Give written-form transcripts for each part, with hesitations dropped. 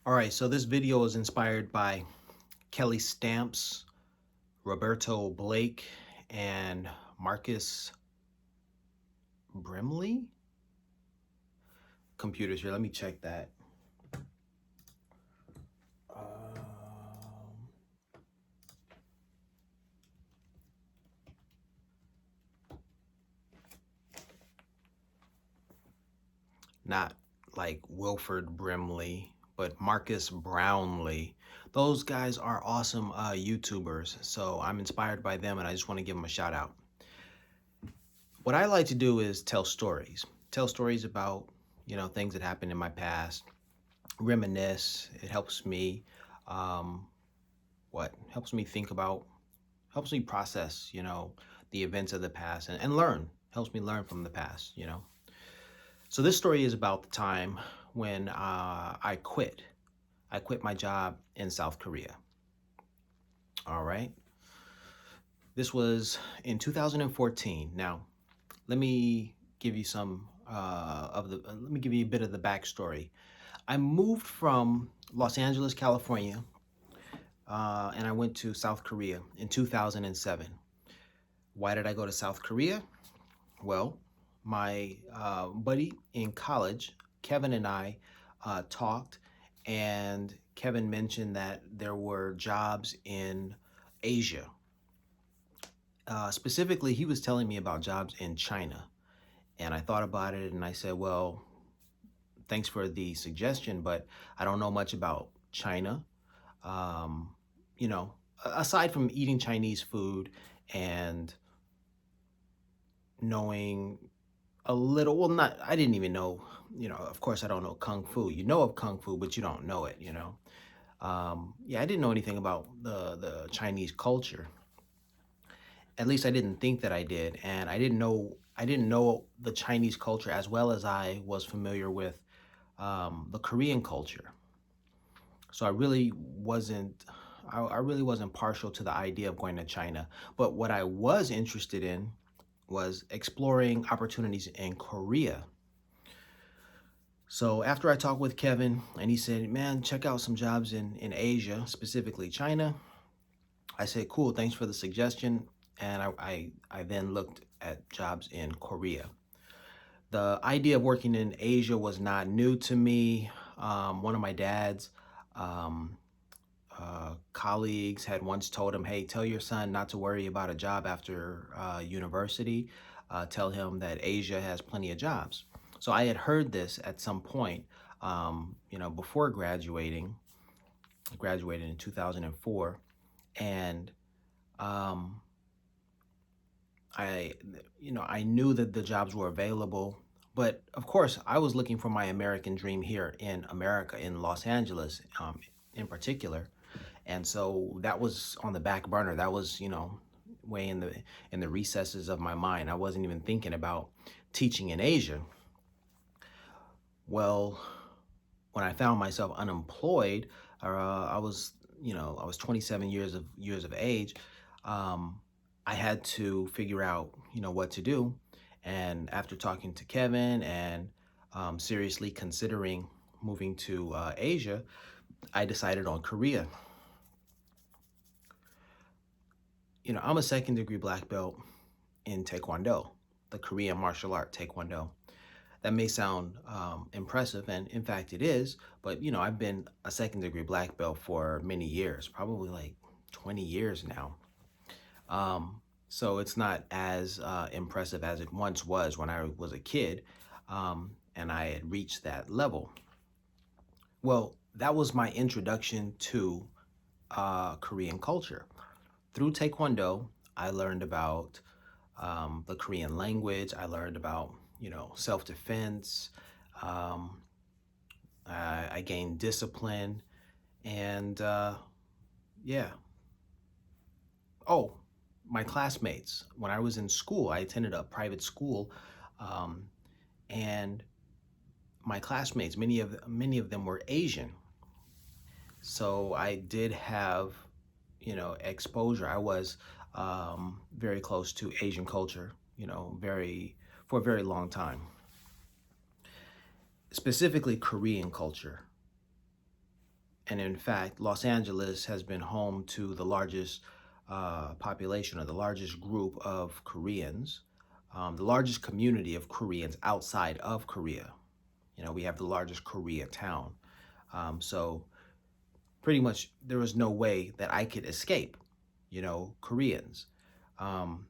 All right, so this video is inspired by Kelly Stamps, Roberto Blake, and Marcus Brimley. Computers here, let me check that. Not like Wilford Brimley, but Marcus Brownlee. Those guys are awesome YouTubers, so I'm inspired by them and I just want to give them a shout out. What I like to do is tell stories. Tell stories about, things that happened in my past, reminisce. It helps me, um, helps me think about, helps me process, the events of the past and learn, helps me learn from the past. So this story is about the time when I quit. I quit my job in South Korea. All right. This was in 2014. Now, let me give you let me give you a bit of the backstory. I moved from Los Angeles, California, and I went to South Korea in 2007. Why did I go to South Korea? Well, my buddy in college, Kevin, and I talked, and Kevin mentioned that there were jobs in Asia. Specifically, he was telling me about jobs in China. And I thought about it and I said, well, thanks for the suggestion, but I don't know much about China. Um, you know, Aside from eating Chinese food and knowing a little, well, not, I didn't even know, of course I don't know Kung Fu. You know of Kung Fu, but you don't know it. Yeah, I didn't know anything about the Chinese culture. At least I didn't think that I did. And I didn't know the Chinese culture as well as I was familiar with the Korean culture. So I really wasn't partial to the idea of going to China. But what I was interested in was exploring opportunities in Korea. So after I talked with Kevin and he said, man, check out some jobs in Asia, specifically China. I said, cool, thanks for the suggestion. And I then looked at jobs in Korea. The idea of working in Asia was not new to me. One of my dad's um, colleagues had once told him, hey, tell your son not to worry about a job after university. Tell him that Asia has plenty of jobs. So I had heard this at some point, before graduating. I graduated in 2004. And um, I, I knew that the jobs were available, but of course, I was looking for my American dream here in America, in Los Angeles, in particular, and so that was on the back burner. That was, way in the recesses of my mind. I wasn't even thinking about teaching in Asia. Well, when I found myself unemployed, I was 27 years of age. I had to figure out, what to do. And after talking to Kevin and seriously considering moving to Asia, I decided on Korea. I'm a second degree black belt in Taekwondo, the Korean martial art Taekwondo. That may sound impressive, and in fact it is, but I've been a second degree black belt for many years, probably like 20 years now. So it's not as impressive as it once was when I was a kid and I had reached that level. Well, that was my introduction to Korean culture. Through Taekwondo, I learned about the Korean language. I learned about, self-defense. Um, I gained discipline. And yeah. Oh, my classmates. When I was in school, I attended a private school. Um, and my classmates, many of them were Asian. So I did have, exposure. I was very close to Asian culture, for a very long time. Specifically Korean culture. And in fact, Los Angeles has been home to the largest population or the largest group of Koreans, the largest community of Koreans outside of Korea. You know, we have the largest Koreatown. So pretty much there was no way that I could escape, you know, Koreans. Um,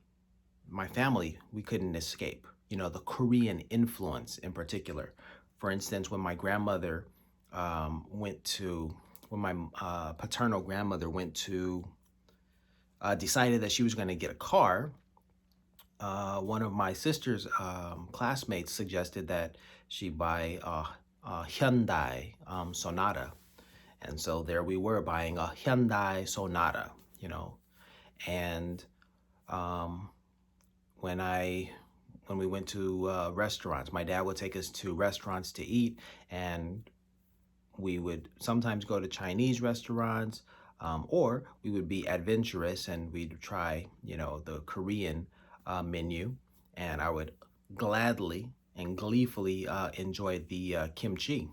my family, we couldn't escape, you know, the Korean influence in particular. For instance, when my grandmother went to, when my paternal grandmother went to, decided that she was going to get a car, one of my sister's classmates suggested that she buy a Hyundai Sonata. And so there we were buying a Hyundai Sonata, you know, and um, when I when we went to restaurants, my dad would take us to restaurants to eat, and we would sometimes go to Chinese restaurants, or we would be adventurous and we'd try, you know, the Korean menu, and I would gladly and gleefully enjoy the kimchi.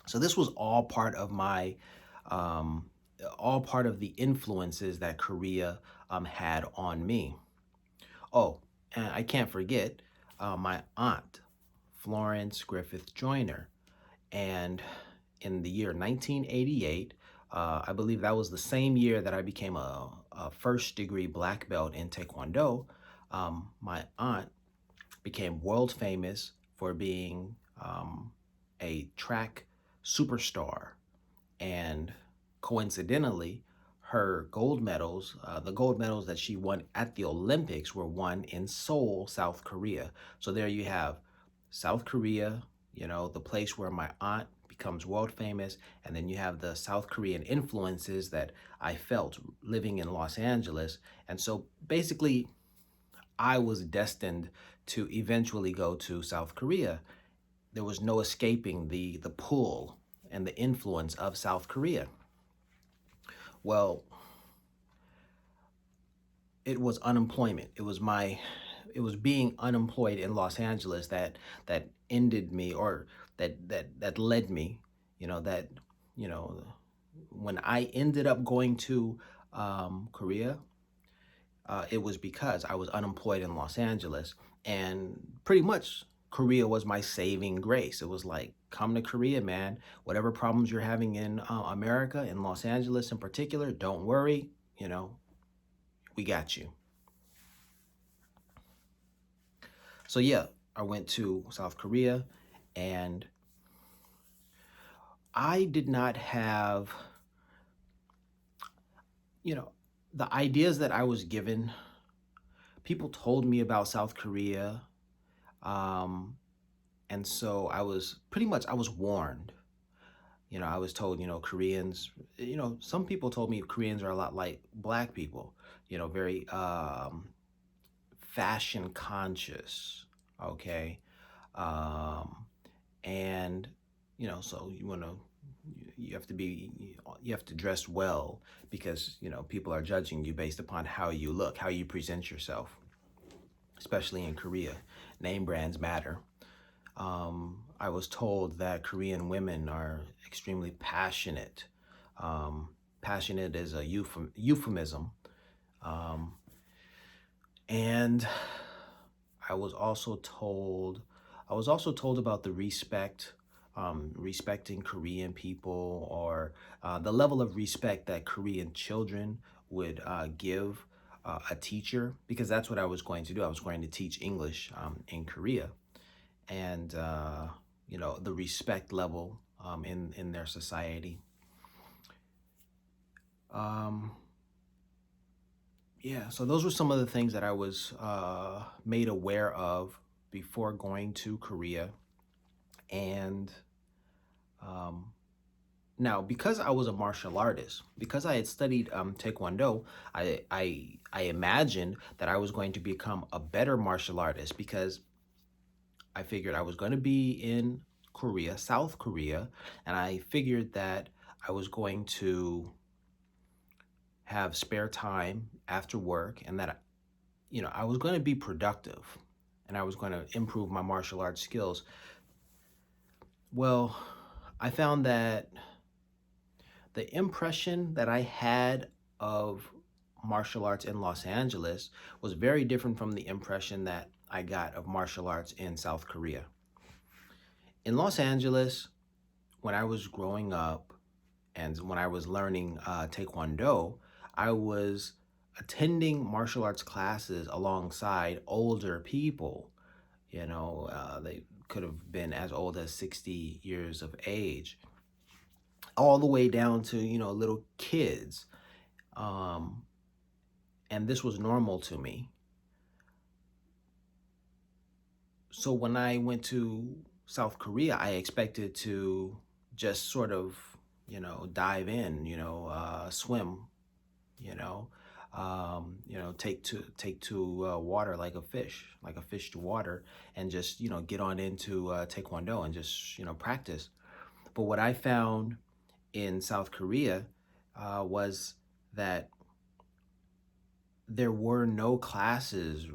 So this was um, all part of the influences that Korea had on me. Oh, and I can't forget my aunt, Florence Griffith Joyner. And in the year 1988, I believe that was the same year that I became a first degree black belt in Taekwondo. My aunt became world famous for being a track superstar. And coincidentally, her gold medals, the gold medals that she won at the Olympics, were won in Seoul, South Korea. So there you have South Korea, you know, the place where my aunt becomes world famous. And then you have the South Korean influences that I felt living in Los Angeles. And so basically, I was destined to eventually go to South Korea. There was no escaping the pull and the influence of South Korea. Well, it was unemployment. It was being unemployed in Los Angeles that ended me, or that led me, you know, that, you know, when I ended up going to Korea, it was because I was unemployed in Los Angeles, and pretty much Korea was my saving grace. It was like, come to Korea, man. Whatever problems you're having in America, in Los Angeles in particular, don't worry. You know, we got you. So yeah, I went to South Korea, and I did not have, you know, the ideas that I was given. People told me about South Korea, um, and so I was warned. You know, I was told, you know, Koreans, you know, some people told me Koreans are a lot like black people, you know, very fashion conscious, okay? Um, and, you know, so you have to be, you have to dress well because, you know, people are judging you based upon how you look, how you present yourself, especially in Korea. Name brands matter. I was told that Korean women are extremely passionate. Um, Passionate is a euphemism. Um, and I was also told, I was also told about the respecting Korean people, or the level of respect that Korean children would give a teacher, because that's what I was going to do. I was going to teach English in Korea, and you know, the respect level in their society. Um, yeah, so those were some of the things that I was made aware of before going to Korea. And um, now, because I was a martial artist, because I had studied Taekwondo, I imagined that I was going to become a better martial artist, because I figured I was going to be in Korea, South Korea, and I figured that I was going to have spare time after work, and that, you know, I was going to be productive, and I was going to improve my martial arts skills. Well, I found that the impression that I had of martial arts in Los Angeles was very different from the impression that I got of martial arts in South Korea. In Los Angeles, when I was growing up and when I was learning Taekwondo, I was attending martial arts classes alongside older people. They could have been as old as 60 years of age, all the way down to, little kids. Um, and this was normal to me. So when I went to South Korea, I expected to just sort of, dive in, swim, you know, take to water like a fish to water, and just, get on into Taekwondo and just, practice. But what I found in South Korea was that there were no classes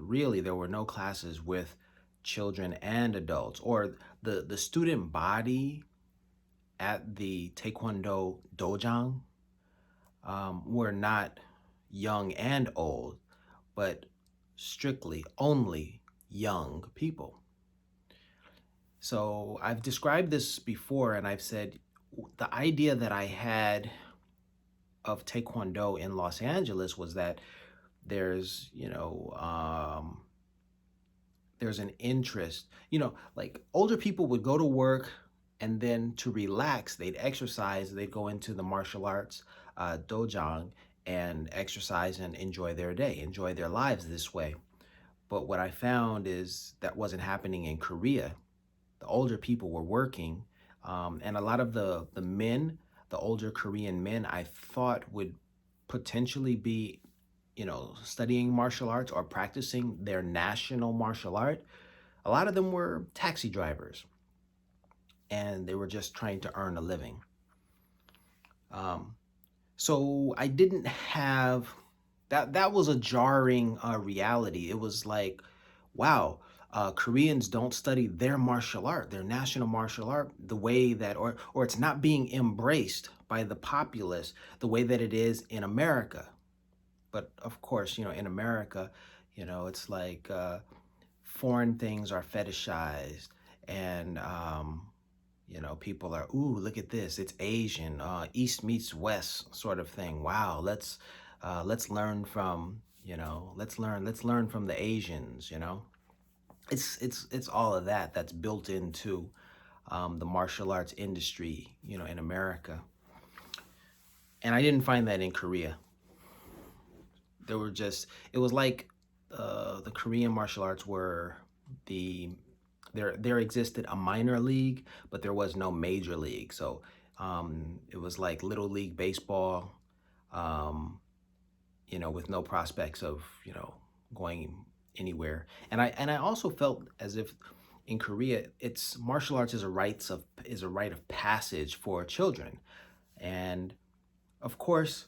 with children and adults, or the student body at the Taekwondo dojang were not young and old, but strictly only young people. So I've described this before, and I've said the idea that I had of Taekwondo in Los Angeles was that there's, there's an interest, like older people would go to work, and then to relax, they'd exercise, they'd go into the martial arts dojang and exercise and enjoy their day, enjoy their lives this way. But what I found is that wasn't happening in Korea. The older people were working, and a lot of the men, the older Korean men, I thought would potentially be, studying martial arts or practicing their national martial art. A lot of them were taxi drivers, and they were just trying to earn a living. So I didn't have that. That was a jarring reality. It was like, wow, Koreans don't study their martial art, their national martial art, the way that, or it's not being embraced by the populace the way that it is in America. But of course, in America, it's like foreign things are fetishized, and people are, ooh, look at this, it's Asian, East meets West sort of thing. Wow, let's learn from, let's learn from the Asians. It's all of that that's built into the martial arts industry, in America. And I didn't find that in Korea. It was like the Korean martial arts were the there existed a minor league, but there was no major league. So it was like little league baseball, um, with no prospects of, going anywhere. And I also felt as if in Korea, it's martial arts is a rite of passage for children. And of course,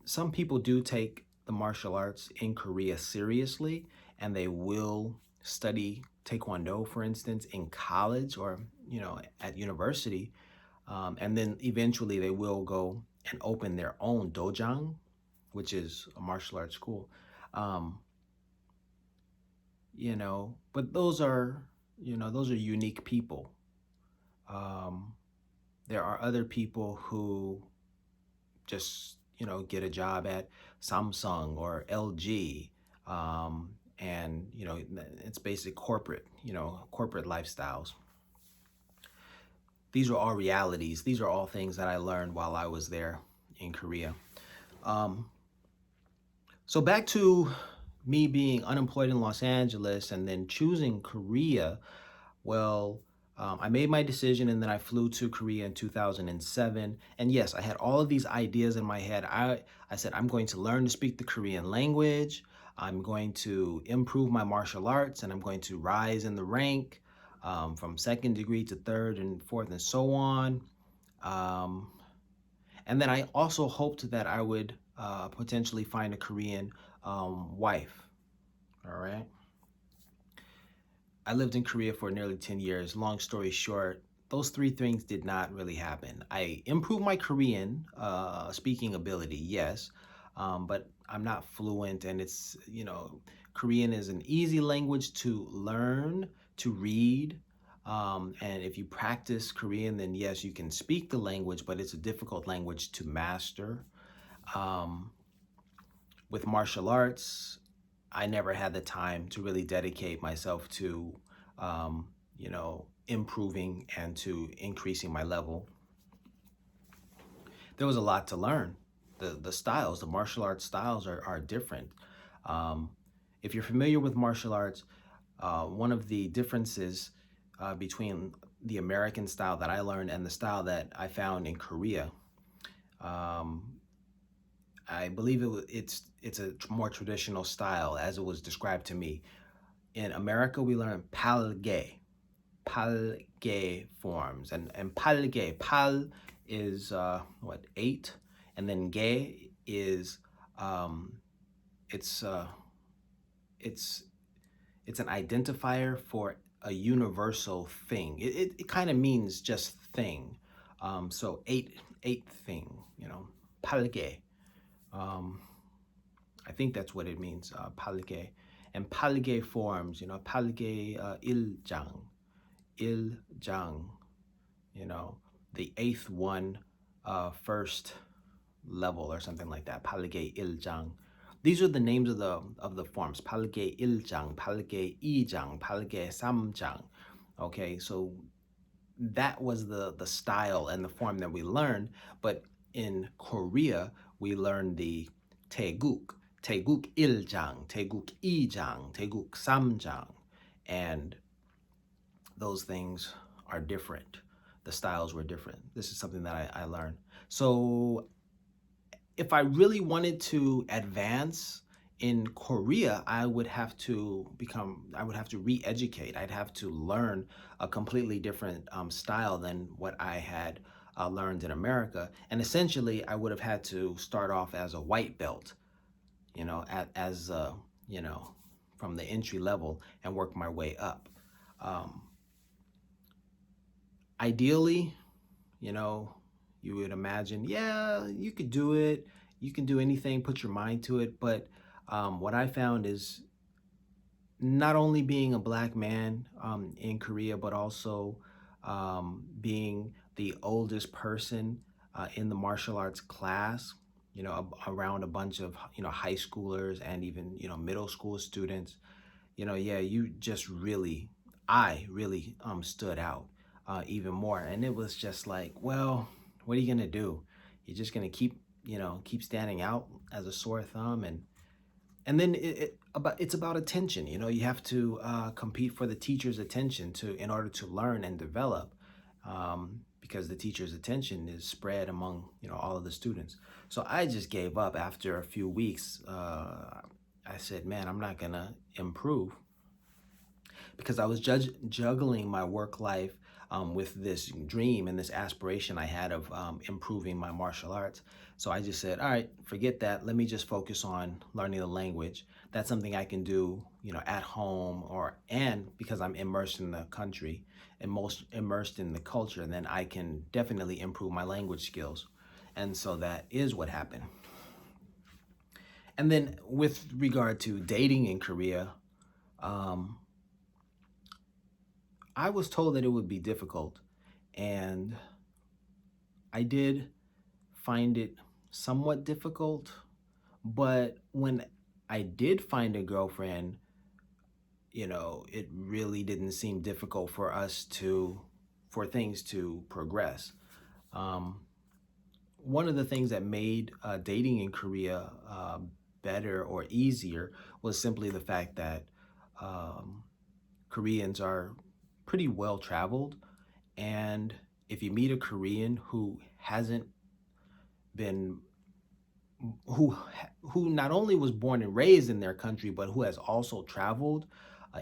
some people do take the martial arts in Korea seriously, and they will study Taekwondo, for instance, in college or, at university. And then eventually they will go and open their own dojang, which is a martial arts school. Um, but those are unique people. Um, there are other people who just, get a job at Samsung or LG. And, it's basic corporate lifestyles. These are all realities. These are all things that I learned while I was there in Korea. Um, so back to me being unemployed in Los Angeles and then choosing Korea. Well, I made my decision, and then I flew to Korea in 2007. And yes, I had all of these ideas in my head. I said, I'm going to learn to speak the Korean language. I'm going to improve my martial arts, and I'm going to rise in the rank from second degree to third and fourth and so on. Um, and then I also hoped that I would potentially find a Korean wife. All right. I lived in Korea for nearly 10 years. Long story short, those three things did not really happen. I improved my Korean speaking ability, yes, but I'm not fluent, and it's, Korean is an easy language to learn, to read. And if you practice Korean, then yes, you can speak the language, but it's a difficult language to master. Um, with martial arts, I never had the time to really dedicate myself to, improving and to increasing my level. There was a lot to learn. The styles, the martial arts styles are different. Um, if you're familiar with martial arts, one of the differences between the American style that I learned and the style that I found in Korea, um, I believe it's a more traditional style as it was described to me. In America, we learn palge forms, and pal is what, eight, and then ge is um, it's uh, it's it's an identifier for a universal thing. It kind of means just thing. So eight thing, palge. Um, I think that's what it means, palge. And palge forms, palge iljang, the eighth one, first level or something like that. Palge iljang. These are the names of the forms. Palge iljang, palge ijang, palge samjang. Okay, so that was the style and the form that we learned. But in Korea, we learned the taeguk, taeguk iljang, taeguk ijang, taeguk samjang, and those things are different. The styles were different. This is something that I learned. So if I really wanted to advance in Korea, I would have to re-educate. I'd have to learn a completely different style than what I had learned in America. And essentially, I would have had to start off as a white belt, as, from the entry level and work my way up. Um, Ideally, you know, you would imagine, yeah, you could do it. You can do anything, put your mind to it. But what I found is not only being a black man in Korea, but also being the oldest person in the martial arts class, around a bunch of, high schoolers and even, middle school students. Yeah, I really stood out even more. And it was just like, well, what are you gonna do? You're just gonna keep standing out as a sore thumb, and then it's about attention. You have to compete for the teacher's attention in order to learn and develop, because the teacher's attention is spread among all of the students. So I just gave up after a few weeks. I said, man, I'm not gonna improve because I was juggling my work life with this dream and this aspiration I had of improving my martial arts. So I just said, all right, forget that. Let me just focus on learning the language. That's something I can do, at home, and because I'm immersed in the country and most immersed in the culture, then I can definitely improve my language skills. And so that is what happened. And then with regard to dating in Korea, um, I was told that it would be difficult, and I did find it somewhat difficult. But when I did find a girlfriend, it really didn't seem difficult for things to progress. Um, One of the things that made dating in Korea better or easier was simply the fact that um, Koreans are pretty well traveled. And if you meet a Korean who hasn't been, who not only was born and raised in their country, but who has also traveled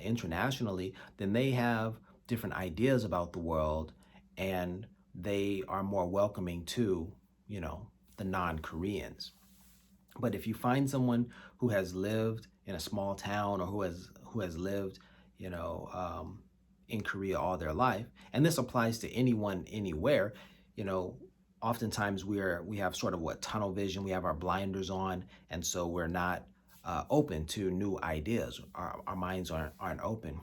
internationally, then they have different ideas about the world, and they are more welcoming to, the non-Koreans. But if you find someone who has lived in a small town, or who has lived, you know, um, in Korea all their life, and this applies to anyone, anywhere, you know, oftentimes we have sort of what tunnel vision, we have our blinders on, and so we're not open to new ideas. Our minds aren't open.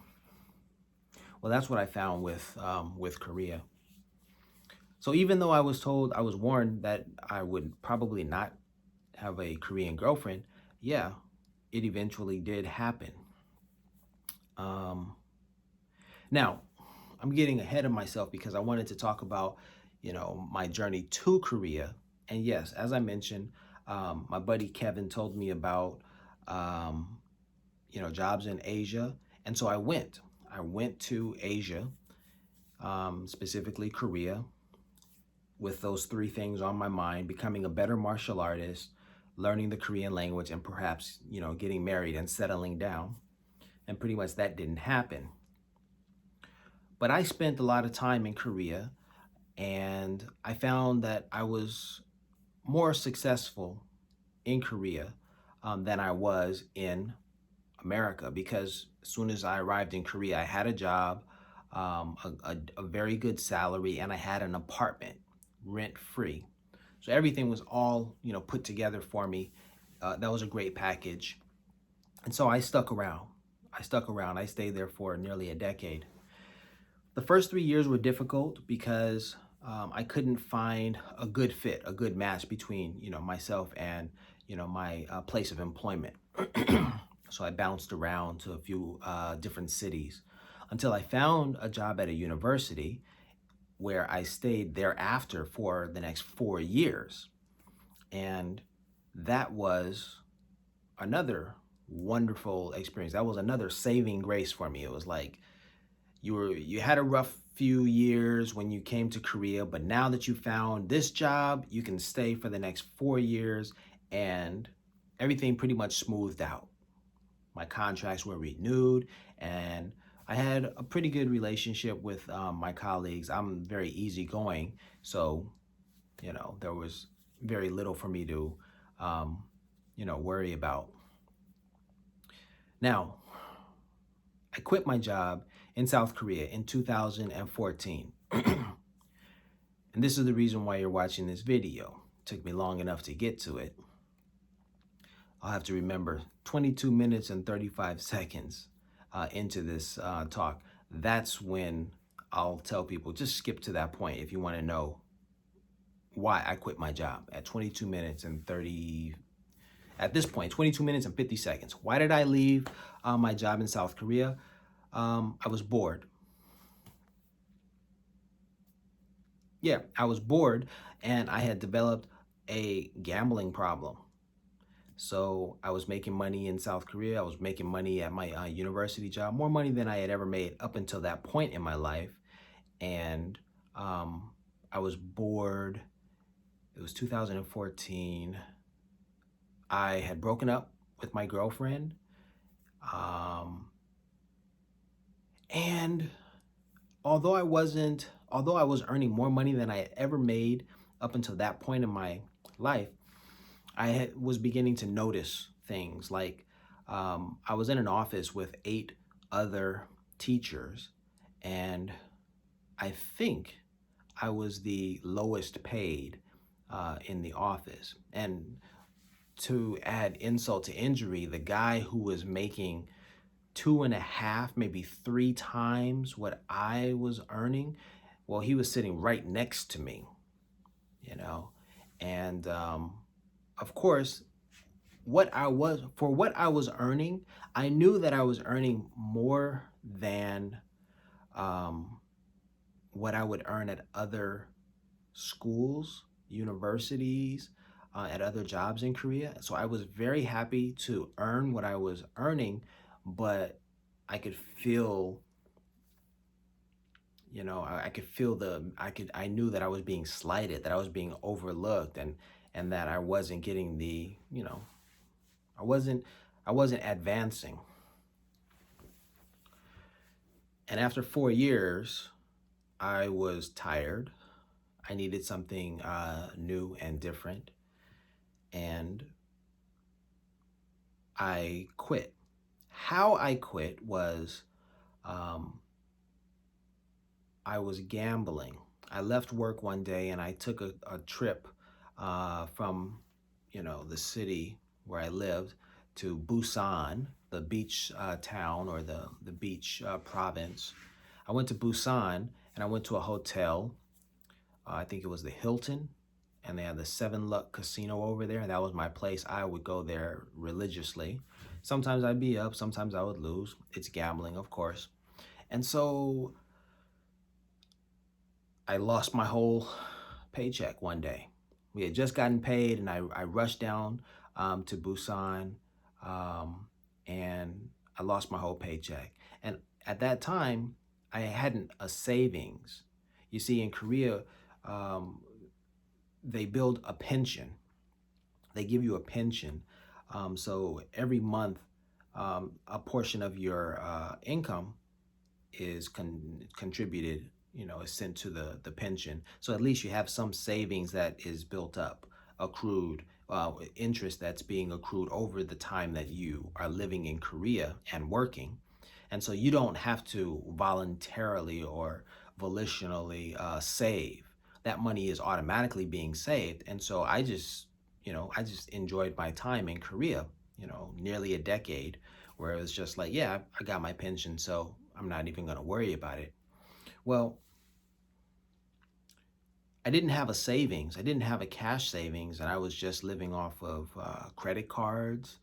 Well, that's what I found with Korea. So even though I was warned that I would probably not have a Korean girlfriend, yeah, it eventually did happen. Um, Now, I'm getting ahead of myself because I wanted to talk about, my journey to Korea. And yes, as I mentioned, my buddy Kevin told me about, um, jobs in Asia. And so I went. I went to Asia, specifically Korea, with those three things on my mind: becoming a better martial artist, learning the Korean language, and perhaps, getting married and settling down. And pretty much that didn't happen. But I spent a lot of time in Korea, and I found that I was more successful in Korea than I was in America, because as soon as I arrived in Korea, I had a job, a very good salary, and I had an apartment rent free. So everything was all, put together for me. That was a great package. And so I stuck around. I stuck around. I stayed there for nearly a decade. The first 3 years were difficult because I couldn't find a good fit, a good match between, myself and, my place of employment. So I bounced around to a few different cities until I found a job at a university where I stayed thereafter for the next 4 years. And that was another wonderful experience. That was another saving grace for me. It was like, you had a rough few years when you came to Korea, but now that you found this job, you can stay for the next 4 years, and everything pretty much smoothed out. My contracts were renewed, and I had a pretty good relationship with my colleagues. I'm very easygoing, so there was very little for me to worry about. Now, I quit my job in South Korea in 2014. And this is the reason why you're watching this video. It took me long enough to get to it. I'll have to remember 22 minutes and 35 seconds into this talk. That's when I'll tell people, just skip to that point if you want to know why I quit my job at 22 minutes and 30, at this point, 22 minutes and 50 seconds. Why did I leave my job in South Korea? I was bored. Yeah, I was bored, and I had developed a gambling problem. So I was making money in South Korea. I was making money at my university job, more money than I had ever made up until that point in my life. And I was bored. It was 2014. I had broken up with my girlfriend. And although I was earning more money than I had ever made up until that point in my life, was beginning to notice things like I was in an office with 8 other teachers, and I think I was the lowest paid in the office. And to add insult to injury, the guy who was making 2.5, maybe 3 times what I was earning, well, he was sitting right next to me, and of course, what I was earning, I knew that I was earning more than what I would earn at other schools, universities, at other jobs in Korea. So I was very happy to earn what I was earning, but I could feel, I could feel I knew that I was being slighted, that I was being overlooked, and that I wasn't getting I wasn't, I wasn't advancing. And after 4 years, I was tired. I needed something new and different, and I quit. How I quit was, I was gambling. I left work one day and I took a trip from, the city where I lived to Busan, the beach town or the beach province. I went to Busan and I went to a hotel. I think it was the Hilton, and they had the Seven Luck Casino over there. That was my place. I would go there religiously. Sometimes I'd be up, sometimes I would lose. It's gambling, of course. And so I lost my whole paycheck one day. We had just gotten paid, and I rushed down to Busan, um, and I lost my whole paycheck. And at that time, I hadn't a savings. You see, in Korea, um, they build a pension. They give you a pension. So every month, a portion of your income is contributed, is sent to the pension. So at least you have some savings that is built up, accrued, interest that's being accrued over the time that you are living in Korea and working. And so you don't have to voluntarily or volitionally save. That money is automatically being saved. And so I just enjoyed my time in Korea, nearly a decade, where it was just like, yeah, I got my pension, so I'm not even going to worry about it. Well, I didn't have a savings. I didn't have a cash savings, and I was just living off of credit cards.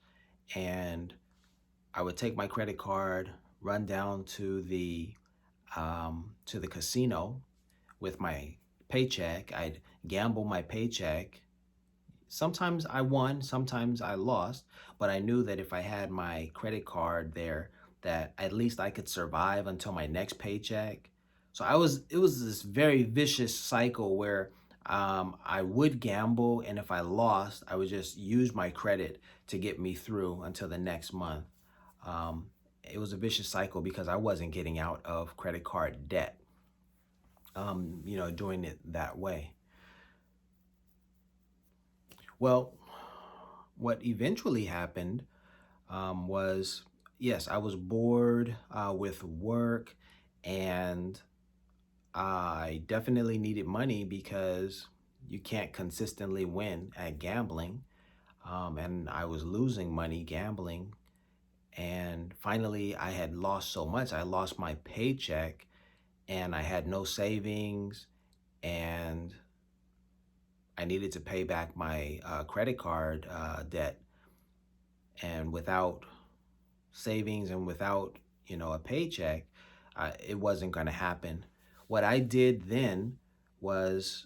And I would take my credit card, run down to the casino with my paycheck. I'd gamble my paycheck. Sometimes I won, sometimes I lost, but I knew that if I had my credit card there, that at least I could survive until my next paycheck. So it was this very vicious cycle where I would gamble, and if I lost, I would just use my credit to get me through until the next month. Um, it was a vicious cycle because I wasn't getting out of credit card debt, doing it that way. Well, what eventually happened was, yes, I was bored with work, and I definitely needed money because you can't consistently win at gambling. And I was losing money gambling. And finally, I had lost so much. I lost my paycheck, and I had no savings, and I needed to pay back my credit card debt. And without savings and without, a paycheck, it wasn't going to happen. What I did then was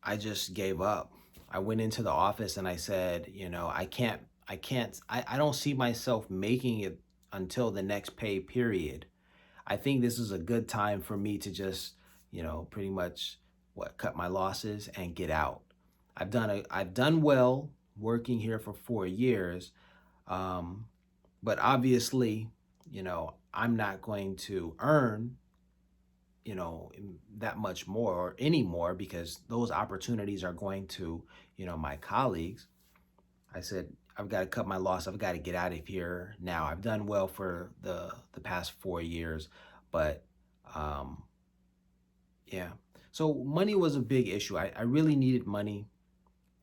I just gave up. I went into the office and I said, I don't see myself making it until the next pay period. I think this is a good time for me to just, pretty much cut my losses and get out. I've done well working here for 4 years. Um, but obviously, I'm not going to earn, that much more or any more, because those opportunities are going to, my colleagues. I said, I've got to cut my loss. I've got to get out of here now. I've done well for the past 4 years, but um, yeah. So money was a big issue. I really needed money,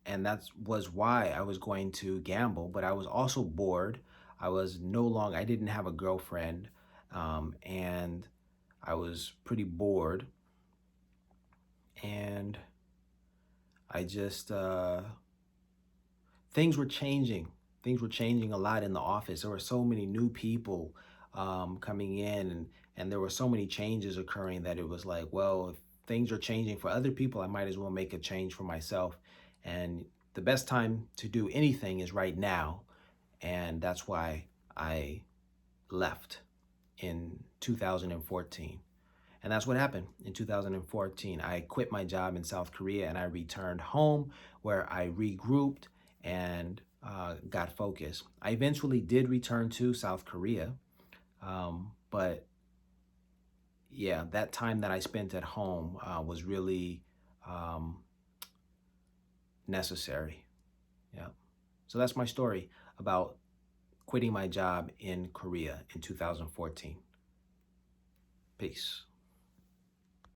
and that was why I was going to gamble. But I was also bored. I didn't have a girlfriend, and I was pretty bored, and I just things were changing. Things were changing a lot in the office. There were so many new people coming in, and there were so many changes occurring that it was like, well, if things are changing for other people, I might as well make a change for myself. And the best time to do anything is right now. And that's why I left in 2014. And that's what happened in 2014. I quit my job in South Korea and I returned home, where I regrouped and got focused. I eventually did return to South Korea, but yeah, that time that I spent at home was really um, necessary. Yeah. So that's my story about quitting my job in Korea in 2014. Peace.